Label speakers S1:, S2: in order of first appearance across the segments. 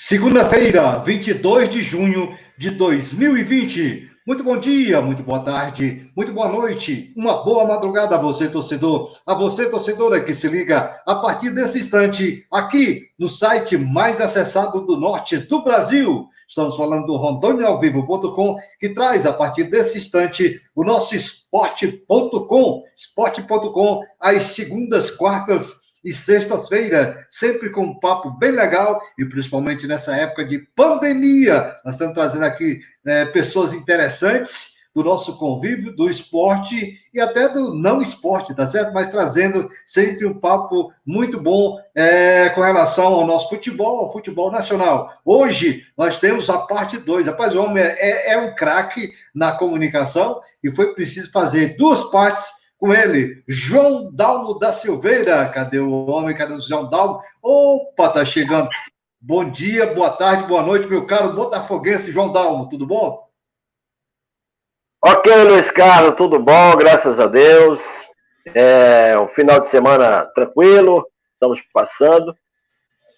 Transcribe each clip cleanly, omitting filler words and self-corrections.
S1: Segunda-feira, 22 de junho de 2020. Muito bom dia, muito boa tarde, muito boa noite, uma boa madrugada a você, torcedor, a você, torcedora, que se liga a partir desse instante aqui no site mais acessado do norte do Brasil. Estamos falando do rondoniaovivo.com, que traz a partir desse instante o nosso esporte.com, esporte.com, às segundas, quartas e sextas-feira, sempre com um papo bem legal, e principalmente nessa época de pandemia, nós estamos trazendo aqui pessoas interessantes do nosso convívio, do esporte e até do não esporte, tá certo? Mas trazendo sempre um papo muito bom com relação ao nosso futebol, ao futebol nacional. Hoje nós temos a parte 2. Rapaz, o homem é um craque na comunicação e foi preciso fazer duas partes com ele, João Dalmo da Silveira. Cadê o homem? Cadê o João Dalmo? Opa, tá chegando. Bom dia, boa tarde, boa noite, meu caro botafoguense João Dalmo, tudo bom?
S2: Ok, Luiz Carlos, tudo bom, graças a Deus. Um final de semana tranquilo, estamos passando.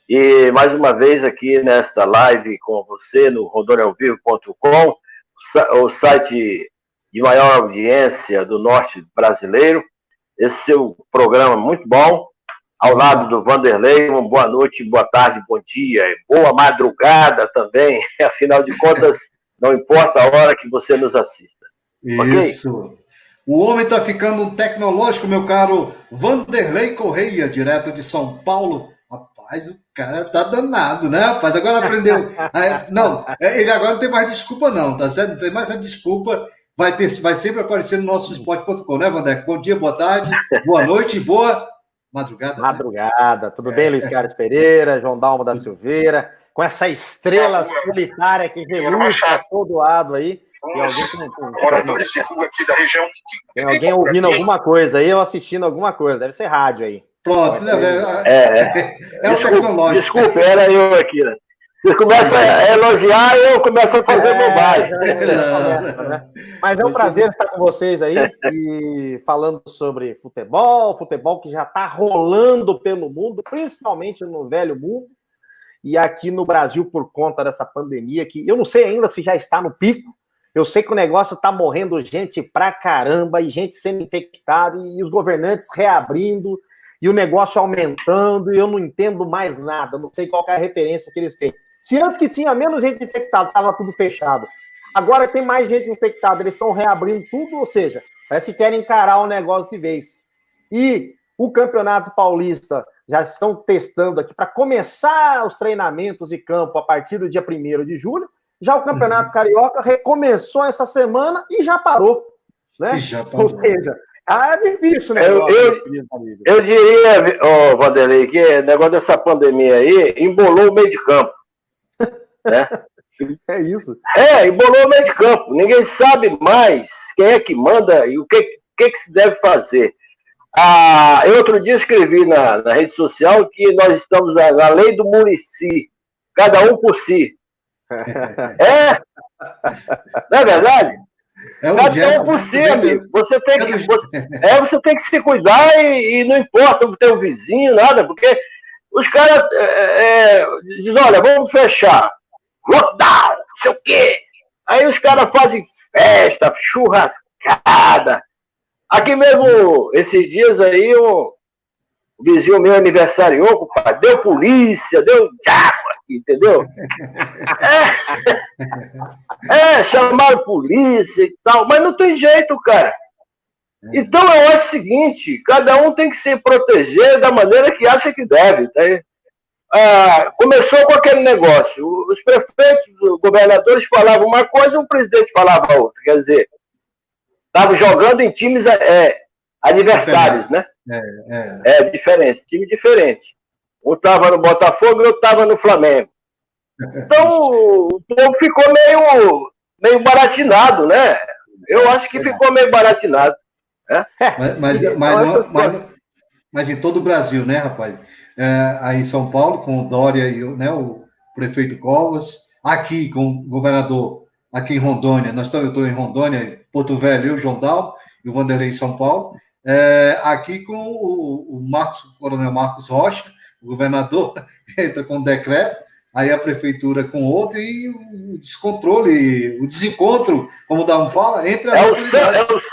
S2: E mais uma vez aqui nesta live com você no rondoniaovivo.com, o site de maior audiência do norte brasileiro. Esse seu programa muito bom, ao lado do Vanderlei. Uma boa noite, boa tarde, bom dia, boa madrugada também. Afinal de contas, não importa a hora que você nos assista.
S1: Isso. Okay? O homem está ficando um tecnológico, meu caro Vanderlei Correia, direto de São Paulo. Rapaz, o cara tá danado, né, rapaz? Agora aprendeu. Não, ele agora não tem mais desculpa, não, tá certo? Não tem mais essa desculpa. Vai sempre aparecer no nosso esporte.com, né, Vander? Bom dia, boa tarde, boa noite e boa madrugada.
S3: Madrugada. Né? Tudo bem, Luiz Carlos Pereira, João Dalmo da Silveira, com essa estrela solitária que reluz para todo lado aí. Tem alguém ouvindo alguma coisa aí ou assistindo alguma coisa. Deve ser rádio aí.
S1: Pronto.
S2: É o tecnológico. Desculpa, era eu aqui, né? Você começa a elogiar e eu começo a fazer bobagem.
S3: Mas é um prazer estar com vocês aí e falando sobre futebol que já está rolando pelo mundo, principalmente no velho mundo, e aqui no Brasil por conta dessa pandemia, que eu não sei ainda se já está no pico. Eu sei que o negócio está morrendo gente pra caramba e gente sendo infectada e os governantes reabrindo e o negócio aumentando e eu não entendo mais nada, não sei qual é a referência que eles têm. Se antes que tinha menos gente infectada, estava tudo fechado. Agora tem mais gente infectada, eles estão reabrindo tudo, ou seja, parece que querem encarar o negócio de vez. E o Campeonato Paulista já estão testando aqui para começar os treinamentos de campo a partir do dia 1º de julho. Já o Campeonato Carioca recomeçou essa semana e já parou. Né? Ou seja, é difícil, né?
S2: Eu diria, Vanderlei, que o negócio dessa pandemia aí embolou o meio de campo. Né?
S3: É isso.
S2: Embolou o meio de campo. Ninguém sabe mais quem é que manda e o que se deve fazer. Eu outro dia escrevi na rede social que nós estamos na lei do Muricy, cada um por si. Não é verdade? Cada um por si, amigo. Você tem que se cuidar e não importa o teu vizinho, nada, porque os caras dizem, olha, vamos fechar. Lockdown, não sei o quê. Aí os caras fazem festa, churrascada. Aqui mesmo, esses dias aí, o vizinho meu aniversariou, compadre, deu polícia, deu diabo aqui, entendeu? Chamaram polícia e tal, mas não tem jeito, cara. Então eu acho o seguinte, cada um tem que se proteger da maneira que acha que deve. Tá? Começou com aquele negócio, os prefeitos, os governadores falavam uma coisa, o presidente falava outra, quer dizer, estavam jogando em times adversários, né? Diferente, time diferente. Um estava no Botafogo e outro estava no Flamengo. Então, o povo ficou meio baratinado, né? Eu acho que ficou meio baratinado. Né?
S1: Mas em todo o Brasil, né, rapaz? Aí em São Paulo, com o Dória e o prefeito Covas, aqui com o governador, aqui em Rondônia, eu estou em Rondônia, Porto Velho, eu, João Dalmo, e o Vanderlei em São Paulo, aqui com o Coronel Marcos Rocha, o governador, entra com um decreto, aí a prefeitura com outra, e o descontrole, o desencontro, como o Dalmo fala, entre as autoridades.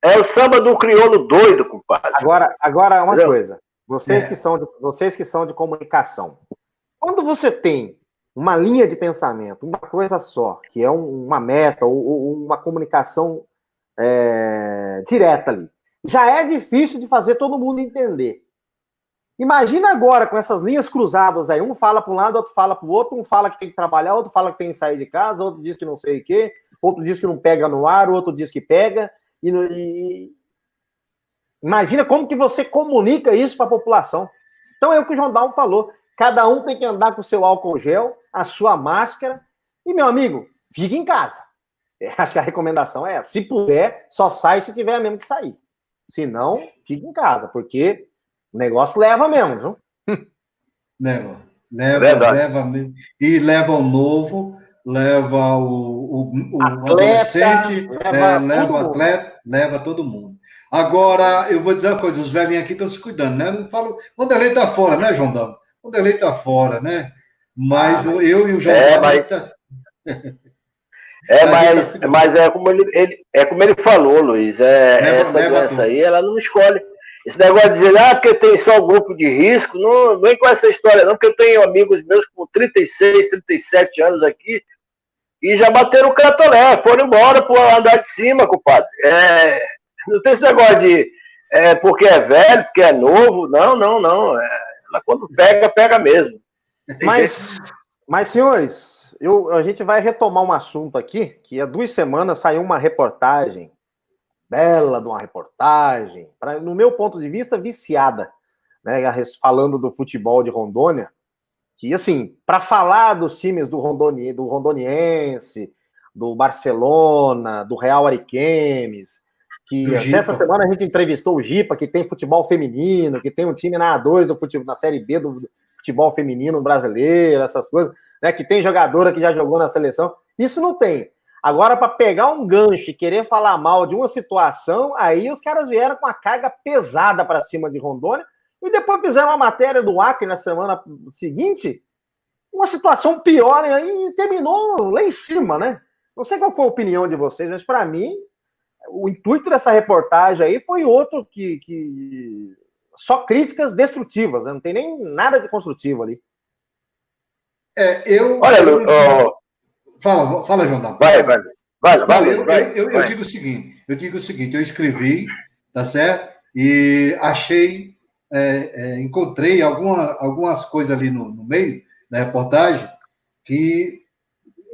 S2: É o samba do crioulo doido, compadre.
S3: Agora uma
S2: Entendeu?
S3: coisa. Vocês que são de comunicação. Quando você tem uma linha de pensamento, uma coisa só, que é uma meta ou uma comunicação direta ali, já é difícil de fazer todo mundo entender. Imagina agora com essas linhas cruzadas aí, um fala para um lado, outro fala para o outro, um fala que tem que trabalhar, outro fala que tem que sair de casa, outro diz que não sei o quê, outro diz que não pega no ar, outro diz que pega. Imagina como que você comunica isso para a população. Então é o que o João Dalmo falou. Cada um tem que andar com o seu álcool gel, a sua máscara. E, meu amigo, fique em casa. Acho que a recomendação é essa. Se puder, só sai se tiver mesmo que sair. Se não, fique em casa, porque o negócio leva mesmo, viu?
S1: Leva mesmo. E leva o novo, leva o adolescente, leva o atleta, leva todo mundo. Agora, eu vou dizer uma coisa, os velhinhos aqui estão se cuidando, né? Não falo, o Derlei está fora, né, João Dalmo? O Derlei está fora, né? Mas eu e o João Dalmo...
S2: Mas é como ele falou, Luiz. Essa doença aí, ela não escolhe. Esse negócio de dizer, porque tem só grupo de risco, não vem com essa história, não, porque eu tenho amigos meus com 36, 37 anos aqui e já bateram o catolé, foram embora pro andar de cima, compadre. Não tem esse negócio de porque é velho, porque é novo. Não. Ela quando pega mesmo.
S3: Mas senhores, a gente vai retomar um assunto aqui, que há 2 semanas saiu uma reportagem, bela de uma reportagem, no meu ponto de vista, viciada, né, falando do futebol de Rondônia, que, assim, para falar dos times do Rondoniense, do Barcelona, do Real Ariquemes, que até essa semana a gente entrevistou o Gipa, que tem futebol feminino, que tem um time na A2 do futebol, na Série B do futebol feminino brasileiro, essas coisas, né, que tem jogadora que já jogou na seleção. Isso não tem. Agora, para pegar um gancho e querer falar mal de uma situação, aí os caras vieram com uma carga pesada para cima de Rondônia e depois fizeram uma matéria do Acre na semana seguinte, uma situação pior, e terminou lá em cima, né? Não sei qual foi a opinião de vocês, mas para mim, o intuito dessa reportagem aí foi outro que só críticas destrutivas, né? Não tem nem nada de construtivo ali.
S1: Fala, João Dalmo. Eu digo o seguinte, eu escrevi, tá certo? E achei, encontrei algumas coisas ali no meio da reportagem, que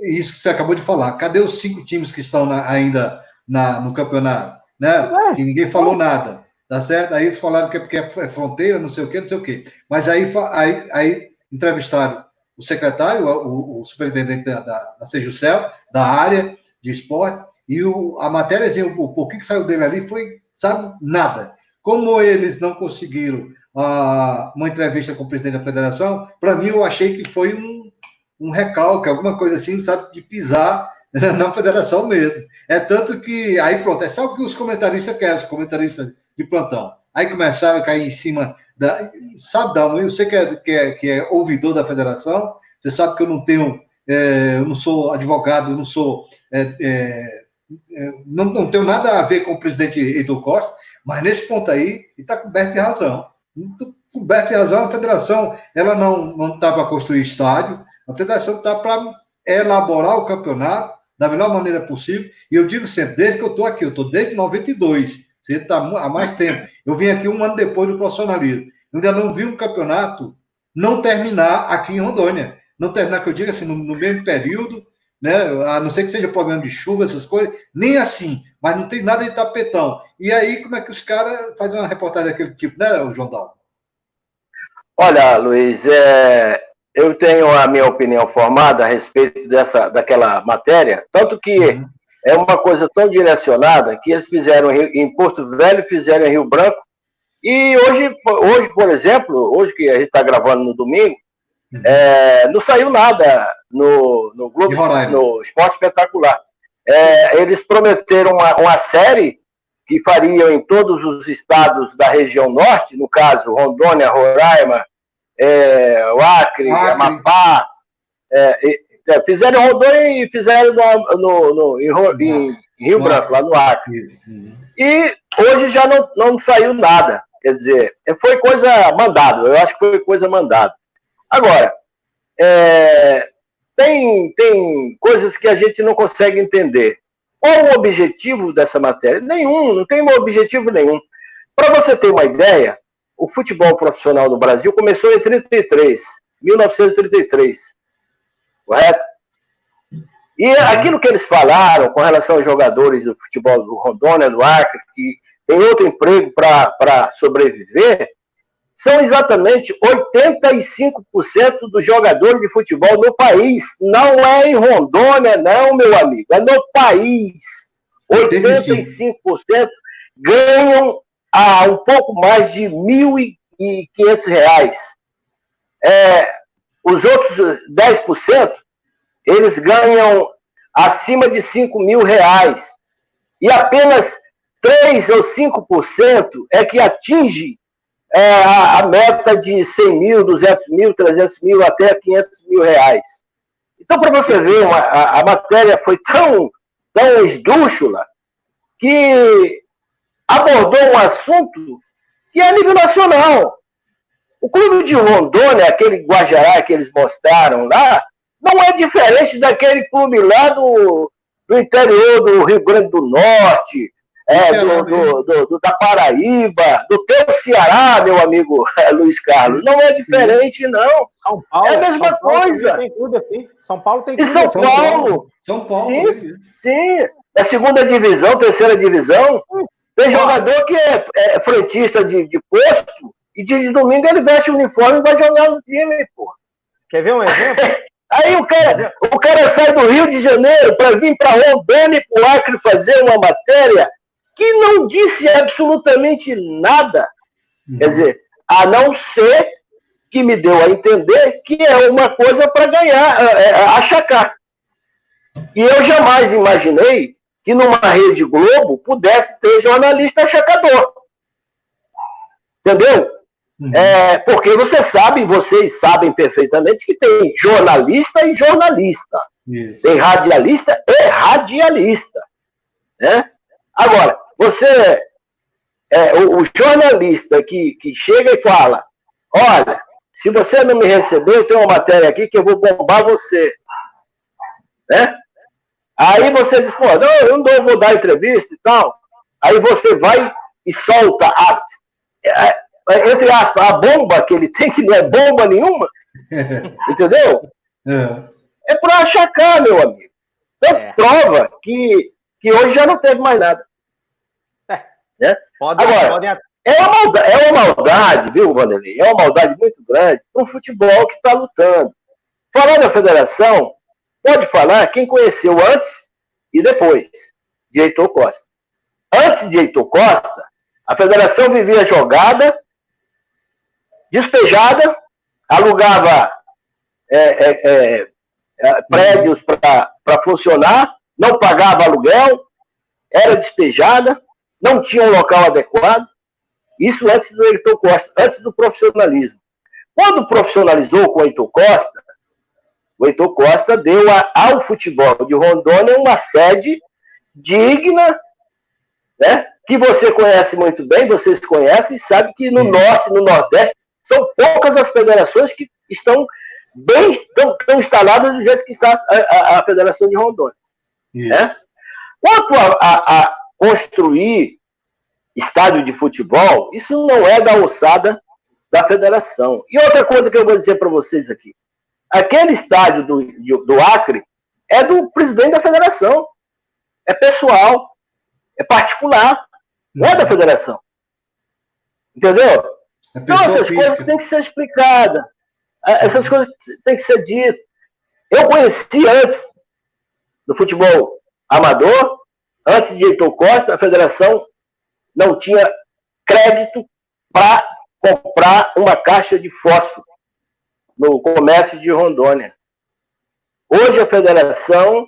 S1: isso que você acabou de falar. Cadê os 5 times que estão ainda no campeonato? Né? Que ninguém falou nada, tá certo? Aí eles falaram que é porque é fronteira, não sei o quê. Mas aí entrevistaram o secretário, o superintendente da Sejusel, da área de esporte, e a matéria, o pouquinho que saiu dele ali foi, sabe, nada. Como eles não conseguiram uma entrevista com o presidente da federação, para mim eu achei que foi um recalque, alguma coisa assim, sabe, de pisar na federação mesmo. Tanto que, aí pronto, sabe o que os comentaristas querem, os comentaristas de plantão. Aí começaram a cair em cima sabe, Dalmo, você que é ouvidor da federação, você sabe que eu não tenho, eu não sou advogado, eu não sou, não tenho nada a ver com o presidente Heitor Costa, mas nesse ponto aí, ele está coberto de razão. Coberto de razão, a federação, ela não está para construir estádio, a federação está para elaborar o campeonato da melhor maneira possível, e eu digo sempre, desde que eu estou aqui, eu estou desde 92, você está há mais tempo. Eu vim aqui 1 ano depois do profissionalismo. Eu ainda não vi um campeonato não terminar aqui em Rondônia. Não terminar, que eu digo assim, no mesmo período, né? A não ser que seja problema de chuva, essas coisas, nem assim, mas não tem nada de tapetão. E aí, como é que os caras fazem uma reportagem daquele tipo, né, João Dalmo?
S2: Olha, Luiz, eu tenho a minha opinião formada a respeito daquela matéria, tanto que é uma coisa tão direcionada que eles fizeram em Porto Velho, fizeram em Rio Branco, e hoje por exemplo, hoje que a gente está gravando no domingo, não saiu nada no Globo, no Esporte Espetacular. Eles prometeram uma série que fariam em todos os estados da região norte, no caso Rondônia, Roraima, o Acre, Amapá, fizeram em Rondônia e fizeram em Rio Branco, lá no Acre. E hoje já não saiu nada. Quer dizer, foi coisa mandada. Eu acho que foi coisa mandada. Agora, tem coisas que a gente não consegue entender. Qual o objetivo dessa matéria? Nenhum, não tem objetivo nenhum. Para você ter uma ideia, o futebol profissional no Brasil começou em 1933, correto? E aquilo que eles falaram com relação aos jogadores do futebol do Rondônia, do Acre, que tem outro emprego para sobreviver, são exatamente 85% dos jogadores de futebol no país. Não é em Rondônia, não, meu amigo. É no país. 85% ganham um pouco mais de R$ 1.500. Os outros 10%, eles ganham acima de R$ 5.000. E apenas 3 ou 5% é que atinge a meta de 100 mil, 200 mil, 300 mil, até 500 mil reais. Então, para você ver, a matéria foi tão esdrúxula que abordou um assunto que é a nível nacional. O clube de Rondônia, aquele Guajará que eles mostraram lá, não é diferente daquele clube lá do interior do Rio Grande do Norte, da Paraíba, do teu Ceará, meu amigo Luiz Carlos. Não é diferente, não.
S3: São Paulo,
S2: é a mesma coisa.
S3: Tem tudo assim. São Paulo tem tudo.
S2: E São Paulo. Sim. É segunda divisão, terceira divisão. Tem jogador que é frentista de posto e de domingo ele veste o uniforme e vai jogar no time, pô.
S3: Quer ver um exemplo?
S2: Aí o cara sai do Rio de Janeiro para vir para Rondônia e para o Acre fazer uma matéria que não disse absolutamente nada. Quer dizer, a não ser que me deu a entender que é uma coisa para ganhar, achacar. E eu jamais imaginei que numa Rede Globo pudesse ter jornalista achacador. Entendeu? Porque vocês sabem perfeitamente que tem jornalista e jornalista. Isso. Tem radialista e radialista. Né? Agora, o jornalista que chega e fala, olha, se você não me receber, eu tenho uma matéria aqui que eu vou bombar você. Né? Aí você diz, pô, não, eu não vou dar entrevista e tal. Aí você vai e solta entre aspas, a bomba que ele tem, que não é bomba nenhuma. Entendeu? É para achacar, meu amigo. Então, prova que hoje já não teve mais nada. Agora, é uma maldade, viu, Vanderlei? É uma maldade muito grande para o futebol que está lutando. Falar da federação, pode falar quem conheceu antes e depois de Heitor Costa. Antes de Heitor Costa, a federação vivia jogada, despejada, alugava prédios para funcionar, não pagava aluguel, era despejada, não tinha um local adequado. Isso antes do Heitor Costa, antes do profissionalismo. Quando profissionalizou com o Heitor Costa deu ao futebol de Rondônia uma sede digna, né, que você conhece muito bem, vocês conhecem, e sabe que no Norte, no Nordeste, são poucas as federações que estão instaladas do jeito que está a Federação de Rondônia. Né? Quanto a construir estádio de futebol, isso não é da alçada da federação. E outra coisa que eu vou dizer para vocês aqui. Aquele estádio do Acre é do presidente da federação. É pessoal. É particular. Não é da federação. Entendeu? Então, essas coisas têm que ser explicadas. Essas coisas têm que ser ditas. Eu conheci antes do futebol amador, antes de Heitor Costa, a federação não tinha crédito para comprar uma caixa de fósforo no comércio de Rondônia. Hoje a federação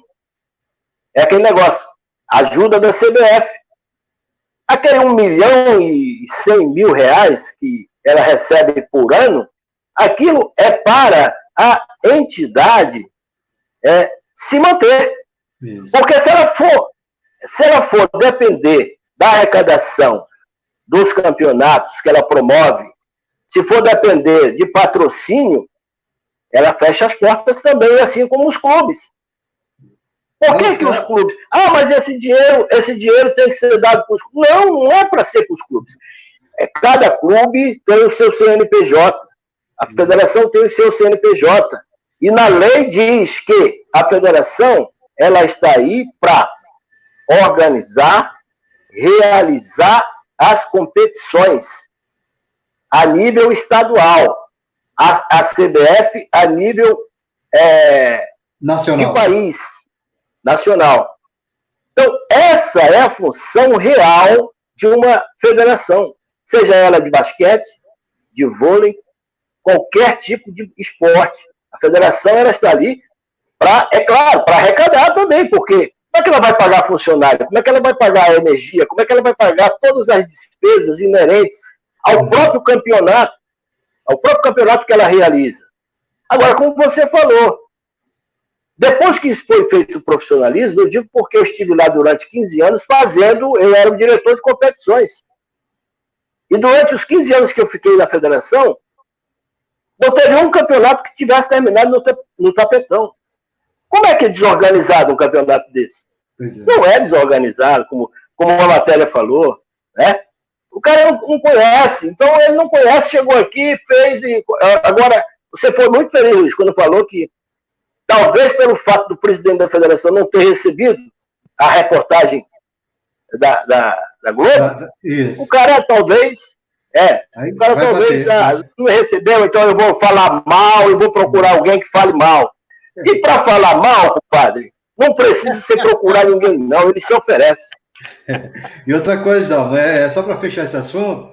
S2: é aquele negócio, ajuda da CBF. Aquele R$ 1.100.000 que ela recebe por ano, Aquilo é para a entidade se manter.
S1: Isso.
S2: Porque se ela for depender da arrecadação dos campeonatos que ela promove, se for depender de patrocínio, ela fecha as portas também, assim como os clubes. Por que os clubes? Mas esse dinheiro tem que ser dado para os clubes. Não é para ser para os clubes. Cada clube tem o seu CNPJ. A federação tem o seu CNPJ. E na lei diz que a federação ela está aí para organizar, realizar as competições a nível estadual. A CBF a nível
S1: nacional.
S2: de país, nacional. Então, essa é a função real de uma federação, seja ela de basquete, de vôlei, qualquer tipo de esporte. A federação ela está ali para, é claro, para arrecadar também, porque como é que ela vai pagar funcionário? Como é que ela vai pagar a energia? Como é que ela vai pagar todas as despesas inerentes ao próprio campeonato que ela realiza? Agora, como você falou, depois que isso foi feito o profissionalismo, eu digo porque eu estive lá durante 15 anos eu era o diretor de competições. E durante os 15 anos que eu fiquei na federação, não teve um campeonato que tivesse terminado no tapetão. Como é que é desorganizado um campeonato desse? Não é desorganizado, como a matéria falou, né? O cara não conhece, então ele não conhece, chegou aqui, fez... Agora, você foi muito feliz, Luiz, quando falou que talvez pelo fato do presidente da federação não ter recebido a reportagem da Globo, o cara talvez não recebeu, então eu vou falar mal, eu vou procurar alguém que fale mal. E para falar mal, compadre, não precisa você procurar ninguém, não, ele se oferece.
S1: E outra coisa, Dalmo, só para fechar esse assunto,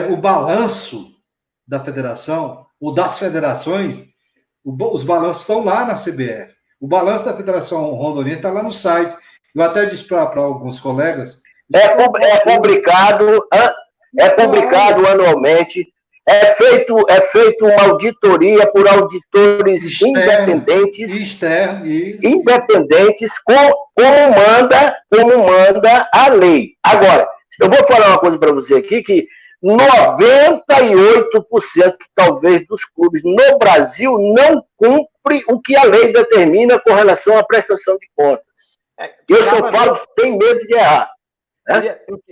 S1: o balanço da federação, ou das federações, os balanços estão lá na CBF. O balanço da Federação Rondoniense está lá no site. Eu até disse para alguns colegas...
S2: É publicado anualmente, é feito uma auditoria por auditores independentes, como manda a lei. Agora, eu vou falar uma coisa para você aqui, que 98% talvez dos clubes no Brasil não cumpre o que a lei determina com relação à prestação de contas. Eu só falo sem medo de errar.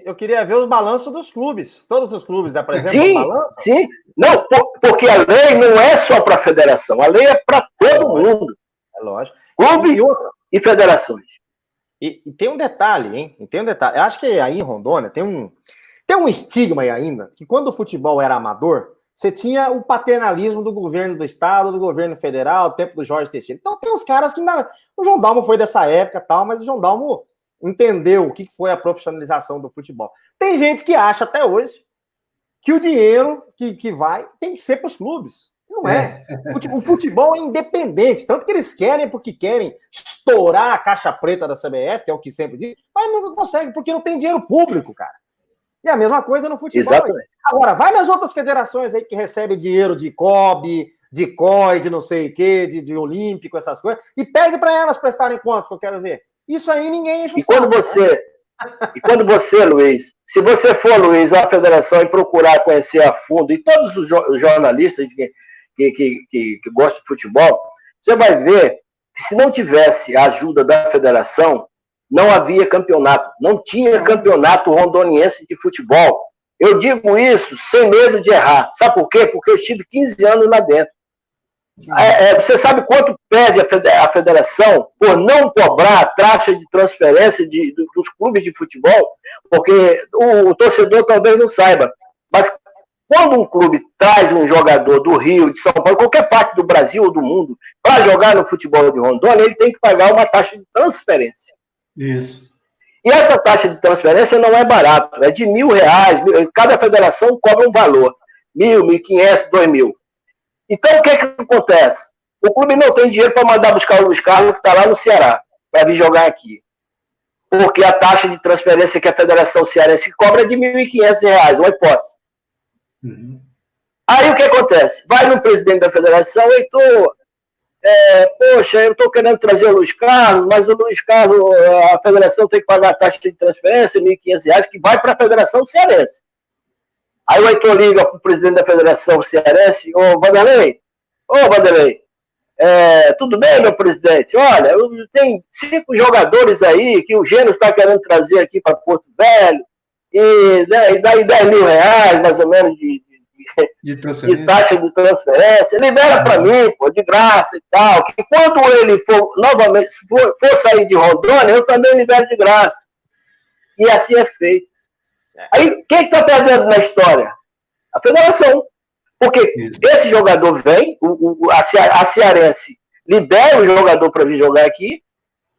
S3: Eu queria ver os balanços dos clubes. Todos os clubes apresentam o balanço?
S2: Sim. Não, porque a lei não é só para a federação. A lei é para todo mundo.
S3: É lógico.
S2: Clube e federações.
S3: E tem um detalhe, hein? Eu acho que aí em Rondônia tem um estigma aí ainda, que quando o futebol era amador, você tinha o paternalismo do governo do estado, do governo federal, o tempo do Jorge Teixeira. Então tem uns caras que... O João Dalmo foi dessa época e tal, mas o João Dalmo entendeu o que foi a profissionalização do futebol. Tem gente que acha até hoje que o dinheiro que vai tem que ser para os clubes. Não é. O futebol é independente, tanto que eles querem porque querem estourar a caixa preta da CBF, que é o que sempre diz, mas não consegue, porque não tem dinheiro público, cara. E a mesma coisa no futebol.
S2: Exatamente.
S3: Agora, vai nas outras federações aí que recebem dinheiro de COB, de COI, de não sei o quê, de Olímpico, essas coisas, e pede para elas prestarem conta, que eu quero ver. Isso aí ninguém enche o saco.
S2: E quando você, Luiz, se você for, Luiz, à federação e procurar conhecer a fundo, e todos os jornalistas que gostam de futebol, você vai ver que se não tivesse a ajuda da federação, não havia campeonato. Não tinha campeonato rondoniense de futebol. Eu digo isso sem medo de errar. Sabe por quê? Porque eu estive 15 anos lá dentro. Você sabe quanto perde a federação por não cobrar a taxa de transferência dos clubes de futebol? Porque o torcedor talvez não saiba. Mas quando um clube traz um jogador do Rio, de São Paulo, qualquer parte do Brasil ou do mundo, para jogar no futebol de Rondônia, ele tem que pagar uma taxa de transferência.
S1: Isso.
S2: E essa taxa de transferência não é barata, é de R$1.000. Cada federação cobra um valor. 1.000, 1.500, 2.000. Então, o que acontece? O clube não tem dinheiro para mandar buscar o Luiz Carlos, que está lá no Ceará, para vir jogar aqui. Porque a taxa de transferência que a Federação Cearense cobra é de R$1.500, uma hipótese.
S1: Uhum.
S2: Aí o que acontece? Vai no presidente da federação, Heitor, poxa, eu estou querendo trazer o Luiz Carlos, mas o Luiz Carlos, a federação tem que pagar a taxa de transferência, R$ 1.500, que vai para a Federação Cearense. Aí o Heitor liga para o presidente da Federação Cearense, ô Vanderlei, tudo bem, meu presidente? Olha, tem 5 jogadores aí que o Gênio está querendo trazer aqui para Porto Velho, e daí R$ 10.000, mais ou menos, de taxa de transferência. Libera para mim, pô, de graça e tal. Que quando ele for novamente for sair de Rondônia, eu também libero de graça. E assim é feito. Aí, quem está perdendo na história? A federação. Porque esse jogador vem, a Cearense libera o jogador para vir jogar aqui,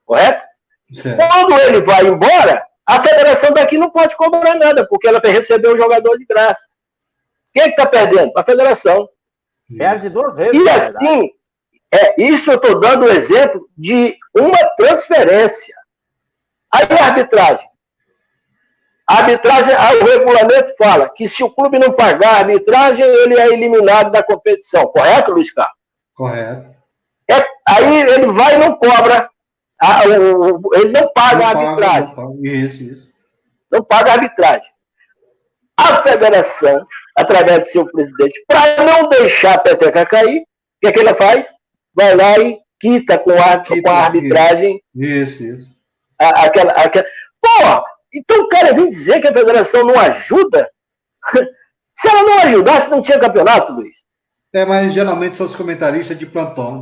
S2: correto? Certo. Quando ele vai embora, a federação daqui não pode cobrar nada, porque ela receber o jogador de graça. Quem está perdendo? A federação.
S3: Perde 2 vezes.
S2: E assim, isso eu estou dando o exemplo de uma transferência. Aí a arbitragem. O regulamento fala que se o clube não pagar a arbitragem, ele é eliminado da competição. Correto, Luiz Carlos?
S1: Correto.
S2: Aí ele vai e não cobra, ele não paga a arbitragem.
S1: Isso.
S2: Não paga a arbitragem. A federação, através do seu presidente, para não deixar a peteca cair, o que ela faz? Vai lá e quita com a arbitragem.
S1: Isso.
S2: Pô, então o cara vem dizer que a federação não ajuda? Se ela não ajudasse, não tinha campeonato, Luiz.
S1: Mas geralmente são os comentaristas de plantão.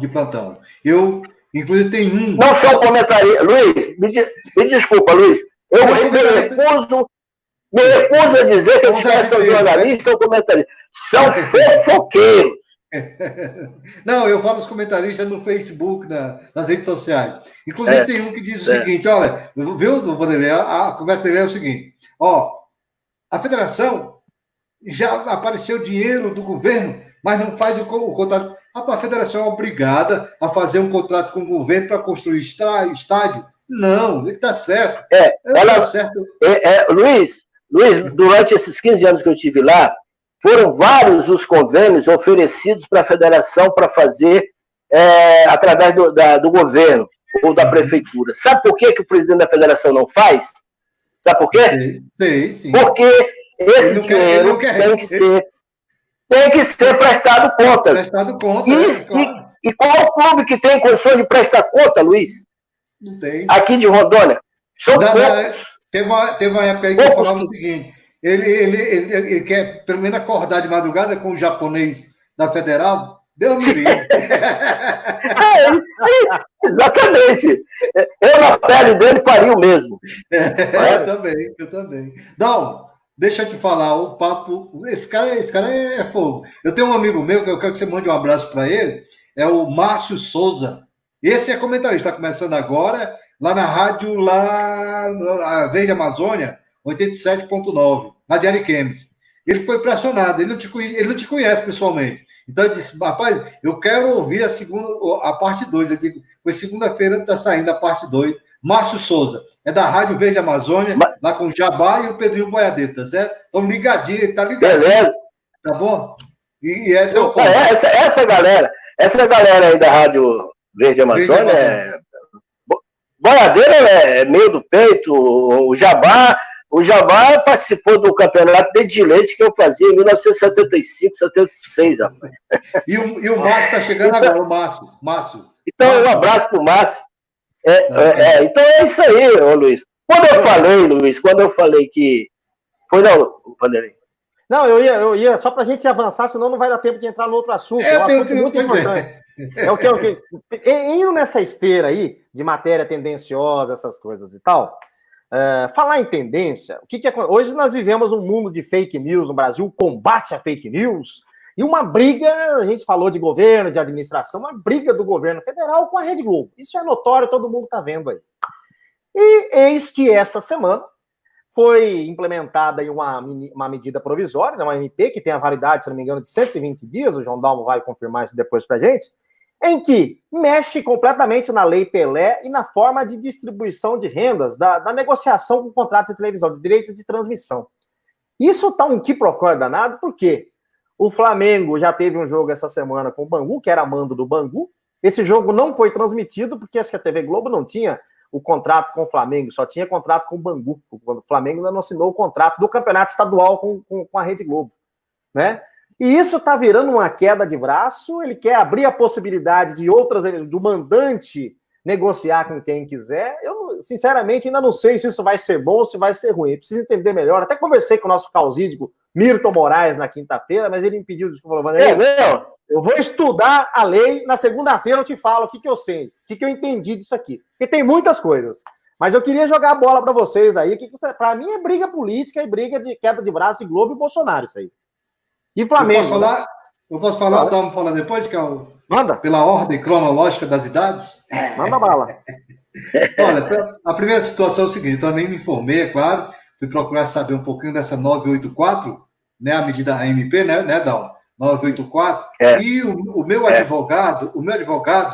S1: Eu, inclusive, tenho um...
S2: Não são comentaristas. Luiz, me desculpa, Luiz. Eu me recuso a dizer que esses caras são jornalistas ou comentaristas. São fofoqueiros.
S1: Não, eu falo os comentaristas no Facebook, nas redes sociais. Inclusive, tem um que diz o seguinte: olha, viu, Vanderlei? A conversa dele é o seguinte: a federação já apareceu dinheiro do governo, mas não faz o contrato. A federação é obrigada a fazer um contrato com o governo para construir estádio? Não, ele está certo.
S2: Tá certo. Luiz, durante esses 15 anos que eu estive lá, foram vários os convênios oferecidos para a federação para fazer através do governo ou da prefeitura. Sabe por que o presidente da federação não faz? Sabe por quê?
S1: Sim.
S2: Porque esse dinheiro tem que ser prestado contas.
S1: Prestado conta.
S2: Claro. E qual clube que tem condições de prestar conta, Luiz?
S1: Não tem.
S2: Aqui de Rondônia.
S1: Teve uma época aí que eu falava o seguinte: ele quer pelo menos acordar de madrugada com o japonês da Federal. Deus me livre.
S2: Exatamente. Eu, na pele dele, faria o mesmo.
S1: Eu também. Não, deixa eu te falar, o papo... Esse cara é fogo. Eu tenho um amigo meu, que eu quero que você mande um abraço para ele, é o Márcio Souza. Esse é comentarista, está começando agora, lá na rádio, a Verde Amazônia, 87.9, na de Ariquemes. Ele ficou impressionado, ele não te conhece pessoalmente. Então ele disse: rapaz, eu quero ouvir a parte 2. Eu digo: foi segunda-feira, está saindo a parte 2. Márcio Souza, é da Rádio Verde Amazônia, lá com o Jabá e o Pedrinho Boiadeiro, tá certo? Então ligadinho, ele tá ligadinho.
S2: Beleza.
S1: Tá bom? Teu
S2: essa galera aí da Rádio Verde Amazônia, Boiadeiro é meio do peito, o Jabá participou do campeonato de leite que eu fazia em 1975, 76, rapaz.
S1: E o Márcio está chegando agora, o Márcio.
S2: Então, um abraço para o Márcio. Então é isso aí, Luiz. Quando eu falei que... Foi não, Vanderlei?
S3: Não, eu ia só para a gente avançar, senão não vai dar tempo de entrar no outro assunto. É um assunto muito importante. Indo nessa esteira aí, de matéria tendenciosa, essas coisas e tal... falar em tendência, hoje nós vivemos um mundo de fake news no Brasil, combate a fake news, e uma briga, a gente falou de governo, de administração, uma briga do governo federal com a Rede Globo. Isso é notório, todo mundo está vendo aí. E eis que essa semana foi implementada aí uma medida provisória, uma MP, que tem a validade, se não me engano, de 120 dias, o João Dalmo vai confirmar isso depois para a gente, em que mexe completamente na Lei Pelé e na forma de distribuição de rendas da negociação com contratos de televisão, de direito de transmissão. Isso está um quiprocó danado, porque O Flamengo já teve um jogo essa semana com o Bangu, que era mando do Bangu. Esse jogo não foi transmitido, porque acho que a TV Globo não tinha o contrato com o Flamengo, só tinha contrato com o Bangu. O Flamengo ainda não assinou o contrato do campeonato estadual com a Rede Globo, né? E isso está virando uma queda de braço. Ele quer abrir a possibilidade de do mandante negociar com quem quiser. Eu, sinceramente, ainda não sei se isso vai ser bom ou se vai ser ruim. Eu preciso entender melhor. Até conversei com o nosso causídico Milton Moraes na quinta-feira, mas ele me pediu desculpa. Eu vou estudar a lei, na segunda-feira eu te falo o que eu sei, o que eu entendi disso aqui. Porque tem muitas coisas. Mas eu queria jogar a bola para vocês aí. Para mim é briga política e briga de queda de braço de Globo e Bolsonaro, isso aí. E Flamengo.
S1: Eu posso falar, vamos falar depois, que é
S3: Manda.
S1: Pela ordem cronológica das idades?
S3: Manda bala.
S1: Olha, a primeira situação é o seguinte, eu também me informei, é claro, fui procurar saber um pouquinho dessa 984, né, a medida AMP, né, Dal? 984, e o meu advogado,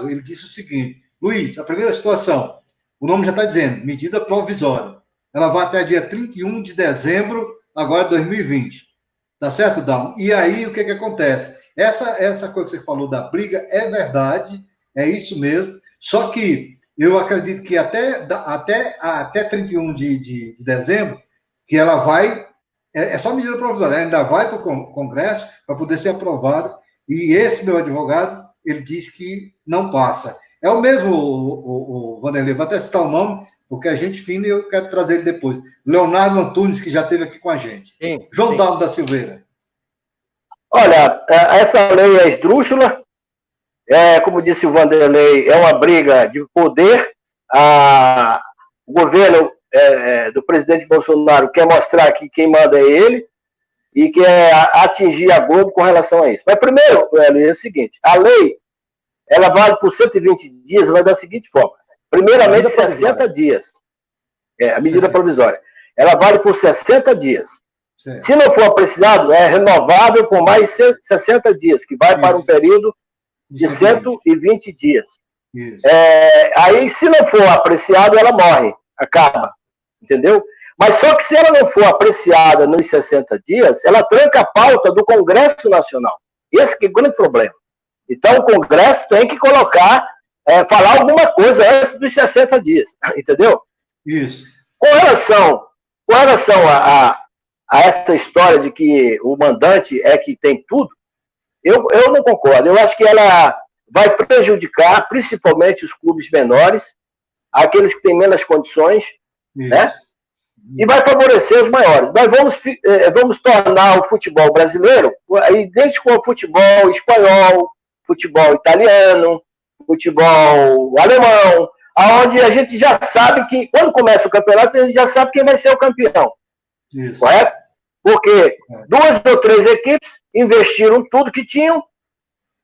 S1: ele disse o seguinte, Luiz, a primeira situação, o nome já está dizendo, medida provisória, ela vai até dia 31 de dezembro, agora de 2020, tá certo, Dal? E aí, o que acontece? Essa coisa que você falou da briga é verdade, é isso mesmo, só que eu acredito que até 31 de dezembro, que ela vai, é só medida provisória, ainda vai para o Congresso para poder ser aprovada, e esse meu advogado, ele disse que não passa. É o mesmo, o Vanderlei, vou até citar o nome, porque a gente fina e eu quero trazer ele depois. Leonardo Antunes, que já esteve aqui com a gente.
S3: Sim,
S1: João Dalmo da Silveira.
S2: Olha, essa lei é esdrúxula, como disse o Vanderlei, é uma briga de poder. O governo do presidente Bolsonaro quer mostrar que quem manda é ele e quer atingir a Globo com relação a isso. Mas primeiro, é o seguinte, a lei, ela vale por 120 dias, vai da seguinte forma. Primeiramente, 60 dias. A medida provisória. Ela vale por 60 dias. Certo. Se não for apreciado, é renovável por mais 60 dias, que vai para um período de 120 dias. Aí, se não for apreciado, ela morre, acaba, entendeu? Mas só que se ela não for apreciada nos 60 dias, ela tranca a pauta do Congresso Nacional. Esse que é o grande problema. Então, o Congresso tem que colocar, falar alguma coisa antes dos 60 dias, entendeu?
S1: Isso.
S2: Com relação a essa história de que o mandante é que tem tudo, eu não concordo. Eu acho que ela vai prejudicar principalmente os clubes menores, aqueles que têm menos condições, né? E vai favorecer os maiores. Nós vamos tornar o futebol brasileiro idêntico ao futebol espanhol, futebol italiano, futebol alemão, onde a gente já sabe que, quando começa o campeonato, a gente já sabe quem vai ser o campeão. Isso. Correto? Porque 2 ou 3 equipes investiram tudo que tinham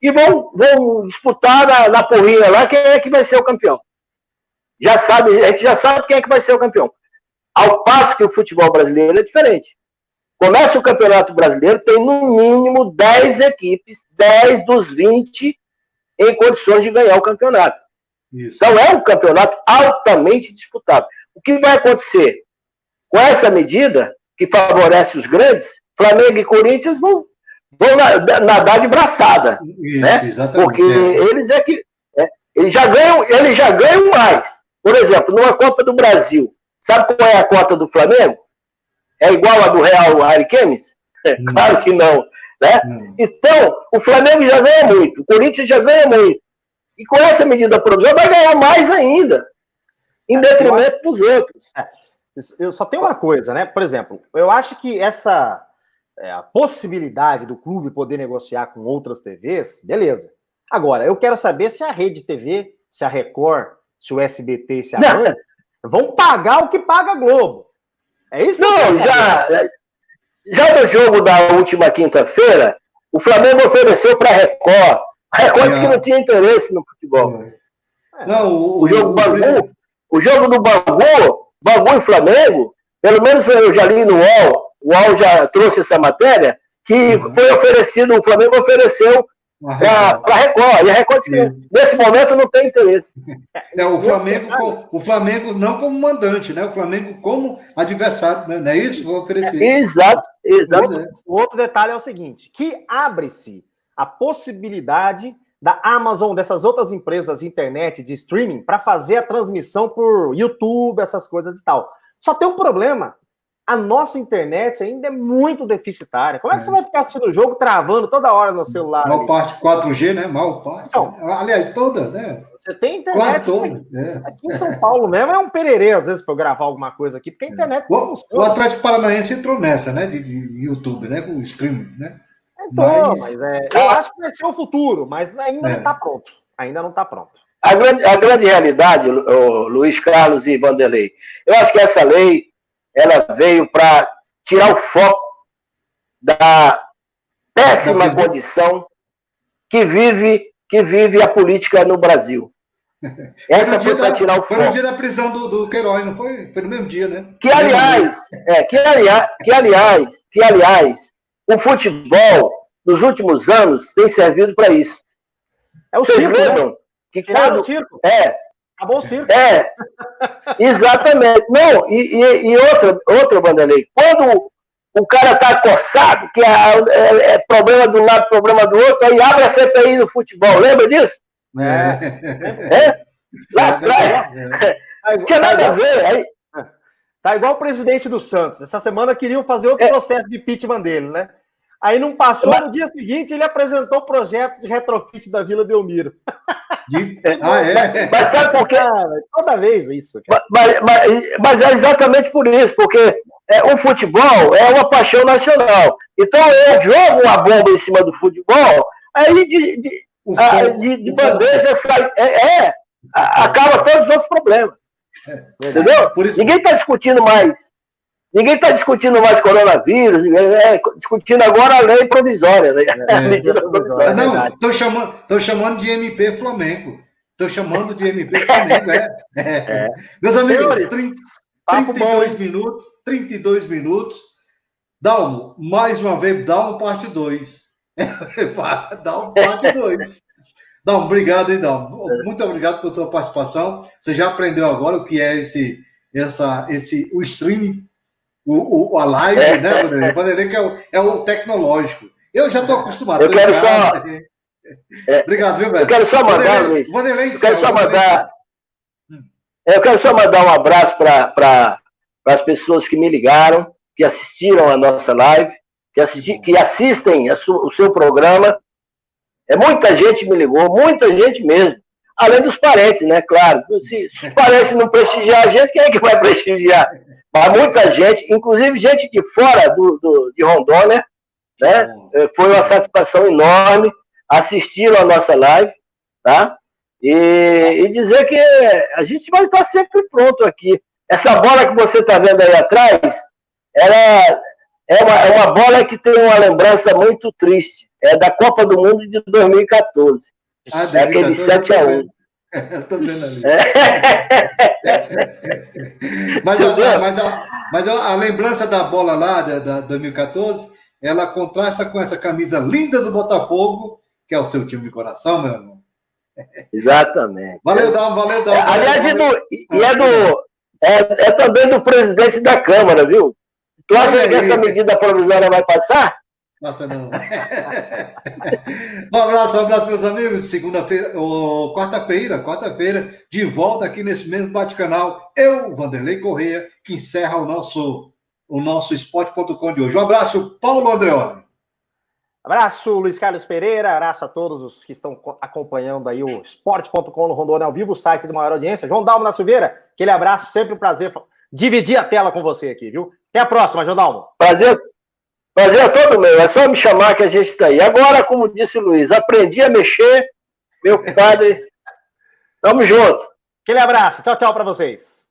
S2: e vão disputar na porrinha lá quem é que vai ser o campeão. A gente já sabe quem é que vai ser o campeão. Ao passo que o futebol brasileiro é diferente. Começa o Campeonato Brasileiro, tem no mínimo 10 equipes, 10 dos 20 em condições de ganhar o campeonato. Isso. Então é um campeonato altamente disputado. O que vai acontecer? Com essa medida, que favorece os grandes, Flamengo e Corinthians vão nadar de braçada. Isso, né? Porque eles já ganham mais. Por exemplo, numa Copa do Brasil, sabe qual é a cota do Flamengo? É igual a do Real Ariquemes? Claro que não. Né? Então, o Flamengo já ganha muito, o Corinthians já ganha muito. E com essa medida provisória vai ganhar mais ainda, em detrimento dos outros.
S3: Eu só tenho uma coisa, né? Por exemplo, eu acho que a possibilidade do clube poder negociar com outras TVs, beleza. Agora, eu quero saber se a Rede TV, se a Record, se o SBT e se a Band vão pagar o que paga a Globo. É isso?
S2: Não, já no jogo da última quinta-feira, o Flamengo ofereceu para a Record. A Record disse que não tinha interesse no futebol.
S1: Não,
S2: o jogo do Bangu e Flamengo, pelo menos eu já li no UOL já trouxe essa matéria, que foi oferecido, o Flamengo ofereceu para a Record. E a Record disse que nesse momento não tem interesse.
S1: O Flamengo não como mandante, né? O Flamengo como adversário, né? Não é isso? Vou oferecer.
S2: Exato.
S3: O outro detalhe é o seguinte, que abre-se a possibilidade da Amazon, dessas outras empresas de internet, de streaming, para fazer a transmissão por YouTube, essas coisas e tal. Só tem um problema. A nossa internet ainda é muito deficitária. Como é que você vai ficar assistindo o jogo travando toda hora no celular?
S1: Mal parte 4G, né? Mal parte.
S3: Então,
S1: aliás, toda, né?
S3: Você tem internet.
S1: Quase toda.
S3: Aqui em São Paulo mesmo é um pererê, às vezes, para eu gravar alguma coisa aqui, porque a internet não funciona.
S1: O Atlético Paranaense entrou nessa, né? De YouTube, né? Com o streaming, né?
S3: Mas eu acho que vai ser o futuro, mas ainda não está pronto. Ainda não está pronto.
S2: A grande realidade, Luiz Carlos e Vanderlei, eu acho que essa lei ela veio para tirar o foco da péssima condição que vive a política no Brasil. Essa foi para tirar o foco.
S1: Foi no dia da prisão do Queiroz, não foi? Foi no mesmo dia, né?
S2: Que aliás, o futebol, nos últimos anos, tem servido para isso.
S3: É o circo, né?
S2: Tiraram
S3: o circo.
S2: Acabou o circo. Exatamente. Não, e outra, Vanderlei, quando o cara está coçado, que é problema de um lado, problema do outro, aí abre a CPI no futebol, lembra disso? Lá atrás. Não tinha nada a ver. Aí...
S3: Tá igual o presidente do Santos. Essa semana queriam fazer outro processo de impeachment dele, né? Aí não passou, no dia seguinte ele apresentou o projeto de retrofit da Vila Belmiro.
S2: Mas sabe por quê?
S3: Toda vez isso.
S2: Mas é exatamente por isso, porque o futebol é uma paixão nacional. Então eu jogo uma bomba em cima do futebol, aí de bandeja sai, acaba todos os outros problemas. Entendeu? Ninguém está discutindo mais. Ninguém está discutindo mais coronavírus, discutindo agora a lei provisória. Né?
S1: Não, estão chamando de MP Flamengo. Estão chamando de MP Flamengo, Meus amigos, 32 minutos. Dalmo, mais uma vez, Dalmo parte 2. Dalmo parte 2. Dalmo, obrigado, hein, Dalmo? Muito obrigado pela tua participação. Você já aprendeu agora o que é o streaming. A live, né, Vanderlei? Vanderlei que é o tecnológico. Eu já estou acostumado.
S2: Eu quero só...
S1: Obrigado, viu, velho?
S2: Eu quero só mandar, Luiz. Eu quero só mandar um abraço para as pessoas que me ligaram, que assistiram a nossa live, que assistem o seu programa. Muita gente me ligou, muita gente mesmo. Além dos parentes, né? Claro. Se os parentes não prestigiar a gente, quem é que vai prestigiar? Mas muita gente, inclusive gente de fora de Rondônia, né? Foi uma satisfação enorme, assistiram a nossa live, tá? E dizer que a gente vai estar sempre pronto aqui. Essa bola que você está vendo aí atrás, ela é uma bola que tem uma lembrança muito triste. É da Copa do Mundo de 2014. É aquele 7-1.
S1: Estou vendo ali. Mas a lembrança da bola lá, da 2014, ela contrasta com essa camisa linda do Botafogo, que é o seu time de coração, meu irmão.
S2: Exatamente.
S1: Valeu, Dalmo.
S2: Aliás, é também do presidente da Câmara, viu? Tu acha que essa medida provisória vai passar?
S1: Passa não. Um abraço, meus amigos. Quarta-feira, de volta aqui nesse mesmo bate-canal. Eu, Vanderlei Correia, que encerra o nosso esporte.com de hoje. Um abraço, Paulo Andreoli.
S3: Abraço, Luiz Carlos Pereira. Abraço a todos os que estão acompanhando aí o esporte.com no Rondônia ao vivo, o site de maior audiência. João Dalmo da Silveira, aquele abraço, sempre um prazer dividir a tela com você aqui, viu? Até a próxima, João Dalmo.
S2: Prazer é todo meu, é só me chamar que a gente está aí. Agora, como disse o Luiz, aprendi a mexer, meu padre. Tamo junto.
S3: Aquele abraço, tchau para vocês.